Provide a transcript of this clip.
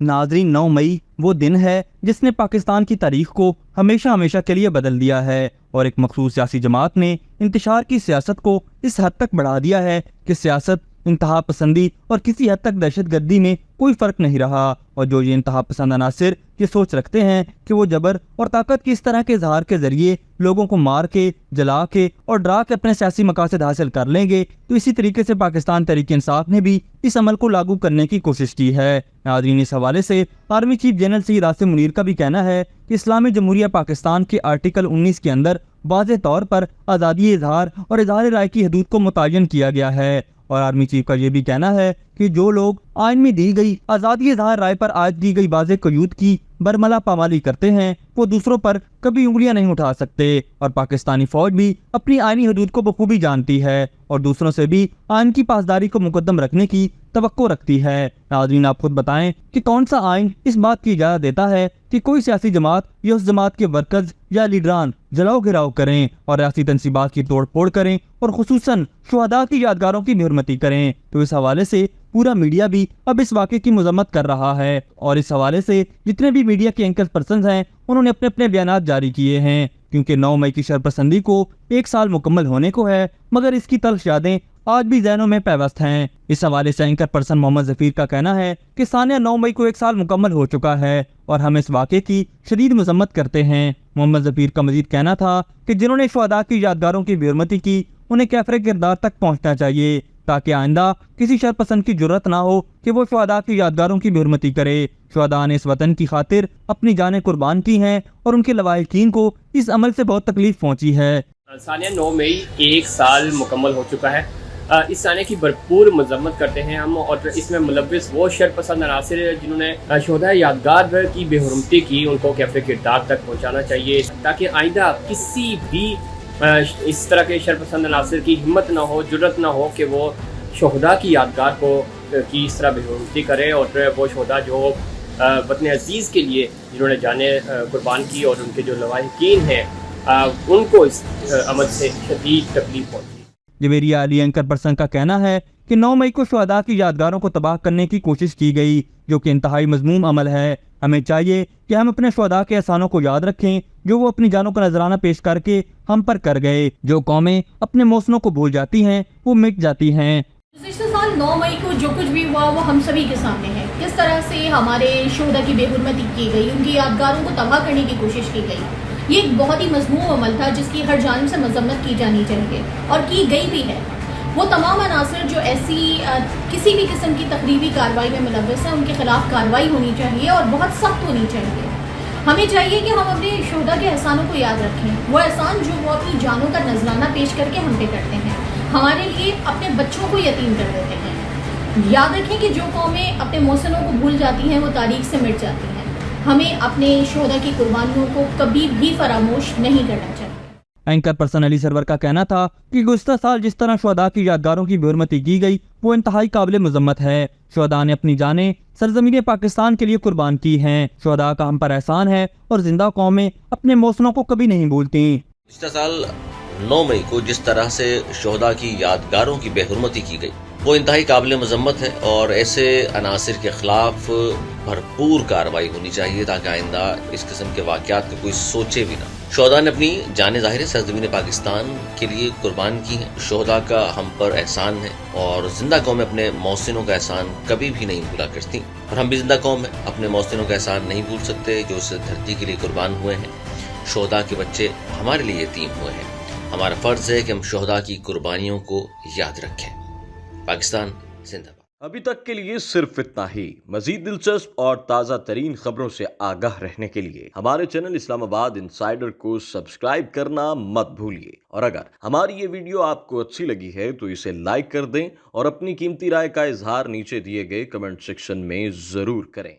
नाज़रीन, 9 मई वो दिन है जिसने पाकिस्तान की तारीख को हमेशा हमेशा के लिए बदल दिया है और एक मखसूस सियासी जमात ने इंतशार की सियासत को इस हद तक बढ़ा दिया है कि सियासत, इंतहा पसंदी और किसी हद तक दहशत गर्दी में कोई फ़र्क नहीं रहा। और जो ये इंतहा पसंद अनासिर ये सोच रखते हैं कि वो जबर और ताकत की इस तरह के इजहार के ज़रिए लोगों को मार के, जला के और डरा के अपने सियासी मकासद हासिल कर लेंगे, तो इसी तरीके से पाकिस्तान तहरीक इंसाफ ने भी इस अमल को लागू करने की कोशिश की है। नाज़रीन, इस हवाले से army chief general Saeed Asim Munir का भी कहना है कि इस्लामी जमहूरिया पाकिस्तान के आर्टिकल 19 के अंदर वाज़ेह तौर पर आज़ादी इजहार और इजहार राय की हदूद को मुतय्यन किया गया है। और आर्मी चीफ का ये भी कहना है कि जो लोग आइन में दी गई आज़ादी इजहार राय पर आज दी गई वाज़ेह क़यूद की बरमला पामाली करते हैं, वो दूसरों पर कभी उंगलियां नहीं उठा सकते। और पाकिस्तानी फौज भी अपनी आइनी हदूद को बखूबी जानती है और दूसरों से भी आइन की पासदारी को मुकद्दम रखने की तवक्को रखती है। नाज़रीन, आप खुद बताएं कि कौन सा आइन इस बात की इजाज़त देता है कि कोई सियासी जमात या उस जमात के वर्कर्स या लीडरान जलाओ गिराव करें और रियासी तंसीबात की तोड़ फोड़ करें और खुसूसन शुहदा की यादगारों की बेहुरमती करें। तो इस हवाले से पूरा मीडिया भी अब इस वाक़े की मजम्मत कर रहा है और इस हवाले से जितने भी मीडिया के एंकर पर्सन हैं उन्होंने अपने अपने बयानात जारी किए हैं, क्योंकि 9 मई की शरपसंदी को 1 साल मुकम्मल होने को है, मगर इसकी तल्ख यादें आज भी ज़हनों में पैवस्त हैं। इस हवाले से एंकर पर्सन मोहम्मद ज़फ़ीर का कहना है कि सानिया 9 मई को 1 साल मुकम्मल हो चुका है और हम इस वाक़े की शदीद मजम्मत करते हैं। मोहम्मद ज़फ़ीर का मजीद कहना था कि जिन्होंने शुहदा की यादगारों की बेहुरमती की उन्हें कैफरे किरदार तक पहुँचना चाहिए, ताकि आइंदा किसी शरपसंद की जुर्रत ना हो कि वो शुहदा की यादगारों की बेहुरमती करे। शुहदा ने इस वतन की खातिर अपनी जानें कुर्बान की हैं और उनके लवाहिकीन को इस अमल से बहुत तकलीफ पहुंची है। सानिया 9 मई 1 साल मुकम्मल हो चुका है। इस सानिया की भरपूर मजम्मत करते हैं हम और इसमें मुलव्विस वो शरपसंद अनासिर जिन्होंने शुहदा यादगार की बेहुरमती की, उनको कैफरे किरदार तक पहुँचाना चाहिए, ताकि आइंदा किसी भी इस तरह के शरपसंद अनासिर की हिम्मत ना हो, जुर्रत ना हो कि वो शुहदा की यादगार को की इस तरह बेहुरमती करे और वो शुहदा जो वतन अजीज़ के लिए जिन्होंने जाने कुर्बान की और उनके जो लवाहिकीन हैं उनको इस अमल से शदीद तकलीफ पहुंची। जवेरिया अली एंकर पर्सन का कहना है कि 9 मई को शुहदा की यादगारों को तबाह करने की कोशिश की गई, जो कि इंतहाई मज़मूम अमल है। हमें चाहिए कि हम अपने शुहदा के एहसानों को याद रखें जो वो अपनी जानों का नजराना पेश करके हम पर कर गए। जो कौमें अपने मौसमों को भूल जाती हैं वो मिट जाती हैं। गुज़िश्ता साल 9 मई को जो कुछ भी हुआ वो हम सभी के सामने है। किस तरह से हमारे शुहदा की बेहुरमती की गई, उनकी यादगारों को तबाह करने की कोशिश की गई। ये एक बहुत ही मज़मूम अमल था जिसकी हर जानिब से मजम्मत की जानी चाहिए और की गई भी है। वो तमाम अनासर जो ऐसी किसी भी किस्म की तकरीबी कार्रवाई में मुलव्वस हैं उनके खिलाफ कार्रवाई होनी चाहिए और बहुत सख्त होनी चाहिए। हमें चाहिए कि हम अपने शुहदा के एहसानों को याद रखें, वो एहसान जो वो अपनी जानों का नजराना पेश करके हम पे करते हैं, हमारे लिए अपने बच्चों को यतीम कर देते हैं। याद रखें कि जो कौमें अपने मौसनों को भूल जाती हैं वो तारीख से मिट जाती हैं। हमें अपने शुहदा की कुर्बानियों को कभी भी फरामोश नहीं करना चाहिए। एंकर पर्सन अली सरवर का कहना था कि गुज़िश्ता साल जिस तरह शुहदा की यादगारों की बेहुरमती की गई वो इंतहाई काबिल मजम्मत है। शुहदा ने अपनी जानें सरजमीन पाकिस्तान के लिए कुर्बान की हैं। शुहदा का हम पर एहसान है और जिंदा कौमें अपने मौसनों को कभी नहीं भूलती। गुज़िश्ता साल 9 मई को जिस तरह से शुहदा की यादगारों की बेहुरमती की गई वो इंतहाई काबिल मजम्मत है और ऐसे अनासिर के खिलाफ भरपूर कार्रवाई होनी चाहिए ताकि आइंदा इस किस्म के वाक़यात को कोई सोचे भी ना। शुहदा ने अपनी जाने ज़ाहिर सरज़मीन पाकिस्तान के लिए कुर्बान की हैं। शुहदा का हम पर एहसान है और जिंदा कौम अपने मौसिनों का एहसान कभी भी नहीं भूला करती और हम भी जिंदा कौम है अपने मौसिनों का एहसान नहीं भूल सकते जो इस धरती के लिए कुर्बान हुए हैं। शुहदा के बच्चे हमारे लिए यतीम हुए हैं। हमारा फ़र्ज़ है कि हम शुहदा की कुर्बानियों को याद रखें। पाकिस्तान जिंदाबाद। अभी तक के लिए सिर्फ इतना ही। मजीद दिलचस्प और ताज़ा तरीन खबरों से आगाह रहने के लिए हमारे चैनल इस्लामाबाद इंसाइडर को सब्सक्राइब करना मत भूलिए और अगर हमारी ये वीडियो आपको अच्छी लगी है तो इसे लाइक कर दें और अपनी कीमती राय का इजहार नीचे दिए गए कमेंट सेक्शन में जरूर करें।